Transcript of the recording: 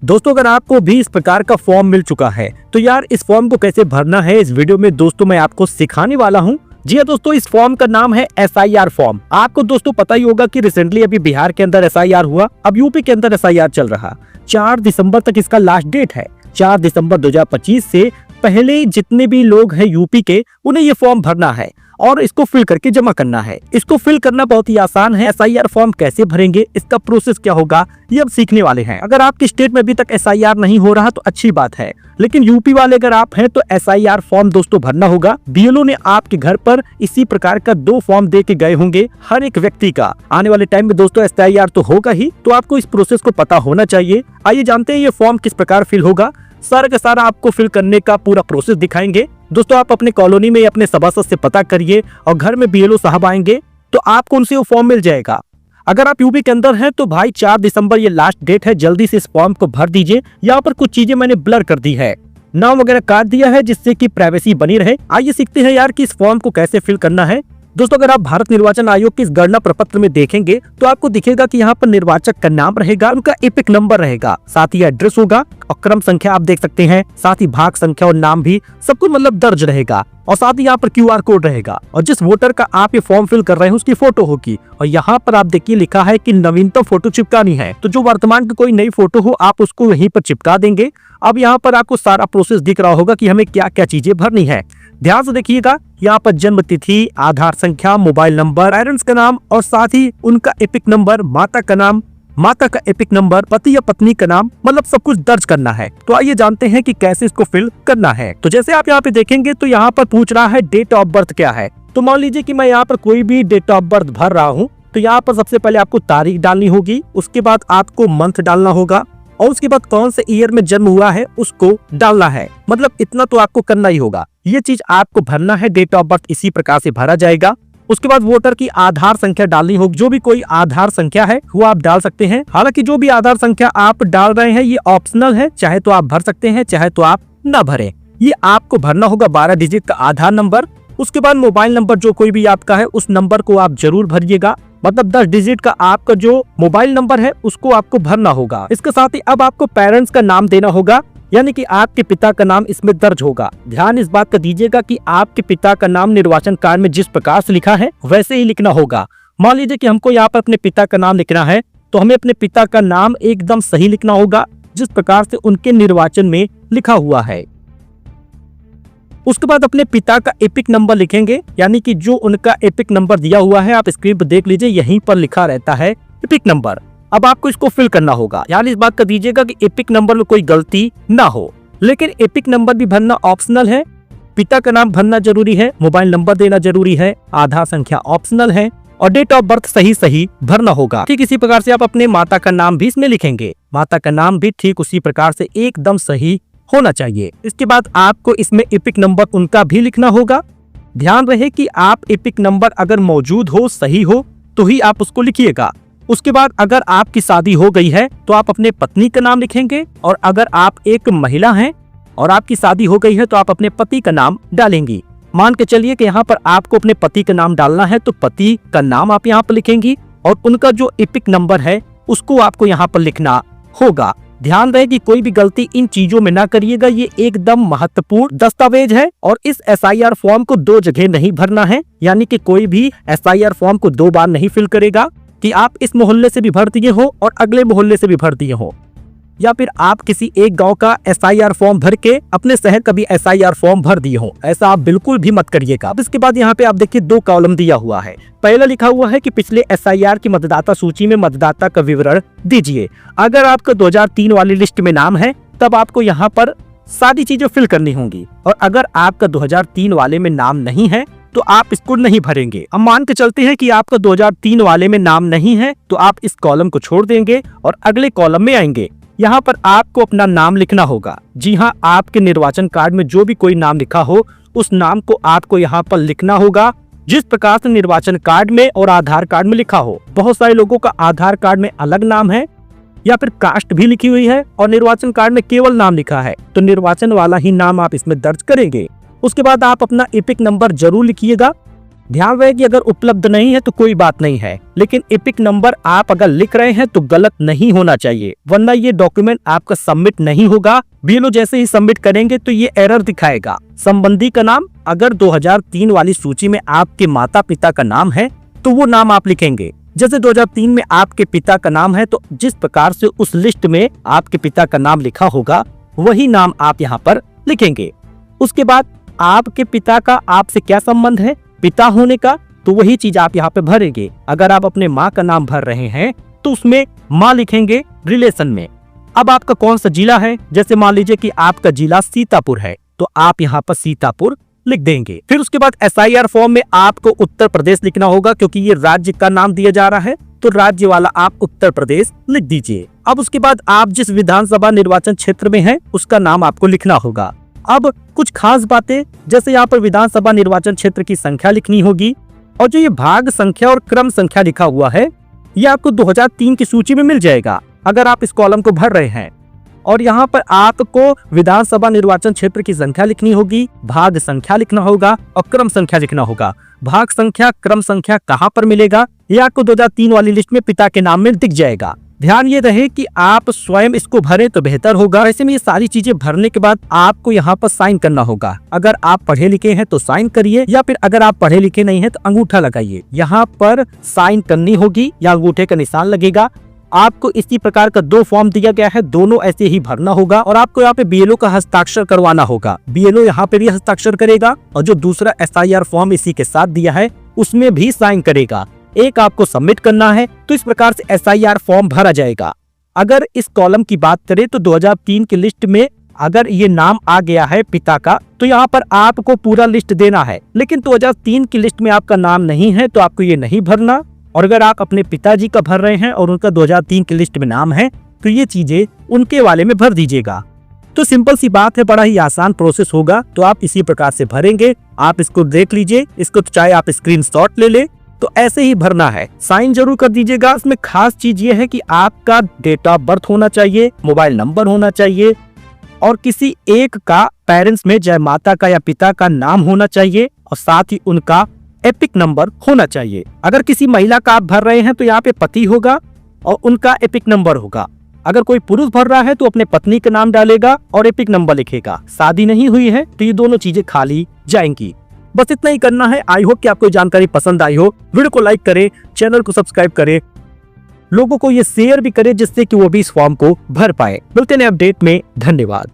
दोस्तों अगर आपको भी इस प्रकार का फॉर्म मिल चुका है तो यार इस फॉर्म को कैसे भरना है इस वीडियो में दोस्तों मैं आपको सिखाने वाला हूँ। जी हाँ दोस्तों, इस फॉर्म का नाम है SIR फॉर्म। आपको दोस्तों पता ही होगा कि रिसेंटली अभी बिहार के अंदर SIR हुआ, अब यूपी के अंदर SIR चल रहा। 4 दिसंबर तक इसका लास्ट डेट है। 4 दिसंबर 2025 से पहले जितने भी लोग हैं यूपी के उन्हें ये फॉर्म भरना है और इसको फिल करके जमा करना है। इसको फिल करना बहुत ही आसान है। SIR फॉर्म कैसे भरेंगे, इसका प्रोसेस क्या होगा, ये अब सीखने वाले हैं। अगर आपके स्टेट में अभी तक SIR नहीं हो रहा तो अच्छी बात है, लेकिन यूपी वाले अगर आप हैं तो SIR फॉर्म दोस्तों भरना होगा। BLO ने आपके घर पर इसी प्रकार का 2 फॉर्म दे के गए होंगे हर एक व्यक्ति का। आने वाले टाइम में दोस्तों SIR तो होगा ही, तो आपको इस प्रोसेस को पता होना चाहिए। आइए जानते हैं ये फॉर्म किस प्रकार फिल होगा। सारा का सारा आपको फिल करने का पूरा प्रोसेस दिखाएंगे। दोस्तों आप अपने कॉलोनी में अपने सभासद से पता करिए और घर में BLO साहब आएंगे तो आपको उनसे वो फॉर्म मिल जाएगा। अगर आप यूपी के अंदर हैं तो भाई 4 दिसंबर ये लास्ट डेट है, जल्दी से इस फॉर्म को भर दीजिए। यहाँ पर कुछ चीजें मैंने ब्लर कर दी है, नाम वगैरह काट दिया है जिससे कि प्राइवेसी बनी रहे। आइए सीखते हैं यार कि इस फॉर्म को कैसे फिल करना है। दोस्तों अगर आप भारत निर्वाचन आयोग के इस गणना प्रपत्र में देखेंगे तो आपको दिखेगा कि यहाँ पर निर्वाचक का नाम रहेगा, उनका एपिक नंबर रहेगा, साथ ही एड्रेस होगा और क्रम संख्या आप देख सकते हैं, साथ ही भाग संख्या और नाम भी सब कुछ मतलब दर्ज रहेगा और साथ ही यहाँ पर QR कोड रहेगा और जिस वोटर का आप ये फॉर्म फिल कर रहे हैं उसकी फोटो होगी और यहाँ पर आप देखिए लिखा है कि नवीनतम फोटो चिपकानी है। तो जो वर्तमान की कोई नई फोटो हो आप उसको यहीं पर चिपका देंगे। अब यहाँ पर आपको सारा प्रोसेस दिख रहा होगा कि हमें क्या क्या चीजें भरनी है। ध्यान से देखिएगा, यहाँ पर जन्म तिथि, आधार संख्या, मोबाइल नंबर, पेरेंट्स का नाम और साथ ही उनका एपिक नंबर, माता का नाम, माता का एपिक नंबर, पति या पत्नी का नाम, मतलब सब कुछ दर्ज करना है। तो आइए जानते हैं कि कैसे इसको फिल करना है। तो जैसे आप यहाँ पे देखेंगे तो यहाँ पर पूछ रहा है डेट ऑफ बर्थ क्या है। तो मान लीजिए कि मैं यहाँ पर कोई भी डेट ऑफ बर्थ भर रहा हूँ तो यहाँ पर सबसे पहले आपको तारीख डालनी होगी, उसके बाद आपको मंथ डालना होगा और उसके बाद कौन से ईयर में जन्म हुआ है उसको डालना है। मतलब इतना तो आपको करना ही होगा, ये चीज आपको भरना है। डेट ऑफ बर्थ इसी प्रकार से भरा जाएगा। उसके बाद वोटर की आधार संख्या डालनी होगी, जो भी कोई आधार संख्या है वो आप डाल सकते हैं। हालांकि जो भी आधार संख्या आप डाल रहे हैं ये ऑप्शनल है, चाहे तो आप भर सकते हैं चाहे तो आप न भरें। ये आपको भरना होगा 12 डिजिट का आधार नंबर। उसके बाद मोबाइल नंबर जो कोई भी आपका है उस नंबर को आप जरूर भरिएगा, मतलब 10 डिजिट का आपका जो मोबाइल नंबर है उसको आपको भरना होगा। इसके साथ ही अब आपको पेरेंट्स का नाम देना होगा, यानी कि आपके पिता का नाम इसमें दर्ज होगा। ध्यान इस बात का दीजिएगा कि आपके पिता का नाम निर्वाचन कार्ड में जिस प्रकार से लिखा है वैसे ही लिखना होगा। मान लीजिए कि हमको यहाँ पर अपने पिता का नाम लिखना है तो हमें अपने पिता का नाम एकदम सही लिखना होगा जिस प्रकार से उनके निर्वाचन में लिखा हुआ है। उसके बाद अपने पिता का एपिक नंबर लिखेंगे, यानी कि जो उनका एपिक नंबर दिया हुआ है आप स्क्रीन पर देख लीजिए, यहीं पर लिखा रहता है एपिक नंबर। अब आपको इसको फिल करना होगा। यानी इस बात का दीजिएगा कि एपिक नंबर में कोई गलती ना हो, लेकिन एपिक नंबर भी भरना ऑप्शनल है। पिता का नाम भरना जरूरी है, मोबाइल नंबर देना जरूरी है, आधार संख्या ऑप्शनल है और डेट ऑफ बर्थ सही भरना होगा। ठीक इसी प्रकार से आप अपने माता का नाम भी इसमें लिखेंगे। माता का नाम भी ठीक उसी प्रकार से एकदम सही होना चाहिए। इसके बाद आपको इसमें एपिक नंबर उनका भी लिखना होगा। ध्यान रहे कि आप एपिक नंबर अगर मौजूद हो, सही हो तो ही आप उसको लिखिएगा। उसके बाद अगर आपकी शादी हो गई है तो आप अपने पत्नी का नाम लिखेंगे और अगर आप एक महिला हैं और आपकी शादी हो गई है तो आप अपने पति का नाम डालेंगी। मान के चलिए कि यहाँ पर आपको अपने पति का नाम डालना है तो पति का नाम आप यहाँ पर लिखेंगी और उनका जो एपिक नंबर है उसको आपको यहाँ पर लिखना होगा। ध्यान रहे कि कोई भी गलती इन चीजों में ना करिएगा, ये एकदम महत्वपूर्ण दस्तावेज है और इस SIR फॉर्म को 2 जगह नहीं भरना है, यानी कि कोई भी SIR फॉर्म को 2 बार नहीं फिल करेगा कि आप इस मोहल्ले से भी भर दिए हो और अगले मोहल्ले से भी भर दिए हो, या फिर आप किसी एक गांव का SIR फॉर्म भर के अपने शहर का भी SIR फॉर्म भर दिए हो। ऐसा आप बिल्कुल भी मत करिएगा। अब इसके बाद यहाँ पे आप देखिए 2 कॉलम दिया हुआ है। पहला लिखा हुआ है कि पिछले SIR की मतदाता सूची में मतदाता का विवरण दीजिए। अगर आपका 2003 वाली लिस्ट में नाम है तब आपको यहाँ पर सारी चीजें फिल करनी होंगी और अगर आपका 2003 वाले में नाम नहीं है तो आप इसको नहीं भरेंगे। अब मान के चलते हैं कि आपका 2003 वाले में नाम नहीं है तो आप इस कॉलम को छोड़ देंगे और अगले कॉलम में आएंगे। यहाँ पर आपको अपना नाम लिखना होगा। जी हाँ, आपके निर्वाचन कार्ड में जो भी कोई नाम लिखा हो उस नाम को आपको यहाँ पर लिखना होगा जिस प्रकार से निर्वाचन कार्ड में और आधार कार्ड में लिखा हो। बहुत सारे लोगों का आधार कार्ड में अलग नाम है या फिर कास्ट भी लिखी हुई है और निर्वाचन कार्ड में केवल नाम लिखा है, तो निर्वाचन वाला ही नाम आप इसमें दर्ज करेंगे। उसके बाद आप अपना एपिक नंबर जरूर लिखिएगा। ध्यान रहे कि अगर उपलब्ध नहीं है तो कोई बात नहीं है, लेकिन एपिक नंबर आप अगर लिख रहे हैं तो गलत नहीं होना चाहिए, वरना ये डॉक्यूमेंट आपका सबमिट नहीं होगा। बीएलओ जैसे ही सबमिट करेंगे तो ये एरर दिखाएगा। संबंधी का नाम, अगर 2003 वाली सूची में आपके माता पिता का नाम है तो वो नाम आप लिखेंगे। जैसे 2003 में आपके पिता का नाम है तो जिस प्रकार से उस लिस्ट में आपके पिता का नाम लिखा होगा वही नाम आप यहाँ पर लिखेंगे। उसके बाद आपके पिता का आपसे क्या संबंध है, पिता होने का, तो वही चीज आप यहाँ पे भरेंगे। अगर आप अपने माँ का नाम भर रहे हैं तो उसमें माँ लिखेंगे रिलेशन में। अब आपका कौन सा जिला है, जैसे मान लीजिए कि आपका जिला सीतापुर है तो आप यहाँ पर सीतापुर लिख देंगे। फिर उसके बाद एसआईआर फॉर्म में आपको उत्तर प्रदेश लिखना होगा, क्योंकि ये राज्य का नाम दिया जा रहा है तो राज्य वाला आप उत्तर प्रदेश लिख दीजिए। अब उसके बाद आप जिस विधानसभा निर्वाचन क्षेत्र में हैं उसका नाम आपको लिखना होगा। अब कुछ खास बातें, जैसे यहाँ पर विधानसभा निर्वाचन क्षेत्र की संख्या लिखनी होगी, और जो ये भाग संख्या और क्रम संख्या लिखा हुआ है ये आपको 2003 की सूची में मिल जाएगा अगर आप इस कॉलम को भर रहे हैं। और यहाँ पर आपको विधानसभा निर्वाचन क्षेत्र की संख्या लिखनी होगी, भाग संख्या लिखना होगा और क्रम संख्या लिखना होगा। भाग संख्या क्रम संख्या कहाँ पर मिलेगा, ये आपको 2003 वाली लिस्ट में पिता के नाम में दिख जाएगा। ध्यान ये रहे कि आप स्वयं इसको भरें तो बेहतर होगा। ऐसे में ये सारी चीजें भरने के बाद आपको यहाँ पर साइन करना होगा। अगर आप पढ़े लिखे हैं तो साइन करिए, या फिर अगर आप पढ़े लिखे नहीं हैं तो अंगूठा लगाइए। यहाँ पर साइन करनी होगी या अंगूठे का निशान लगेगा। आपको इसी प्रकार का 2 फॉर्म दिया गया है, दोनों ऐसे ही भरना होगा। और आपको यहाँ पे बीएलओ का हस्ताक्षर करवाना होगा। बीएलओ यहाँ पे भी हस्ताक्षर करेगा और जो दूसरा एसआईआर फॉर्म इसी के साथ दिया है उसमें भी साइन करेगा। एक आपको सबमिट करना है। तो इस प्रकार से एसआईआर फॉर्म भरा जाएगा। अगर इस कॉलम की बात करें तो 2003 की लिस्ट में अगर ये नाम आ गया है पिता का तो यहाँ पर आपको पूरा लिस्ट देना है, लेकिन 2003 की लिस्ट में आपका नाम नहीं है तो आपको ये नहीं भरना। और अगर आप अपने पिताजी का भर रहे हैं और उनका 2003 की लिस्ट में नाम है तो ये चीजें उनके वाले में भर दीजिएगा। तो सिंपल सी बात है, बड़ा ही आसान प्रोसेस होगा। तो आप इसी प्रकार से भरेंगे। आप इसको देख लीजिए, इसको चाहे आप स्क्रीनशॉट ले ले, तो ऐसे ही भरना है। साइन जरूर कर दीजिएगा। इसमें खास चीज ये है कि आपका डेट ऑफ बर्थ होना चाहिए, मोबाइल नंबर होना चाहिए और किसी एक का पेरेंट्स में चाहे माता का या पिता का नाम होना चाहिए और साथ ही उनका एपिक नंबर होना चाहिए। अगर किसी महिला का आप भर रहे हैं तो यहाँ पे पति होगा और उनका एपिक नंबर होगा। अगर कोई पुरुष भर रहा है तो अपने पत्नी का नाम डालेगा और एपिक नंबर लिखेगा। शादी नहीं हुई है तो ये दोनों चीजें खाली जाएंगी। बस इतना ही करना है। आई होप कि आपको जानकारी पसंद आई हो। वीडियो को लाइक करें, चैनल को सब्सक्राइब करें, लोगों को ये शेयर भी करें जिससे कि वो भी इस फॉर्म को भर पाए। मिलते हैं अपडेट में। धन्यवाद।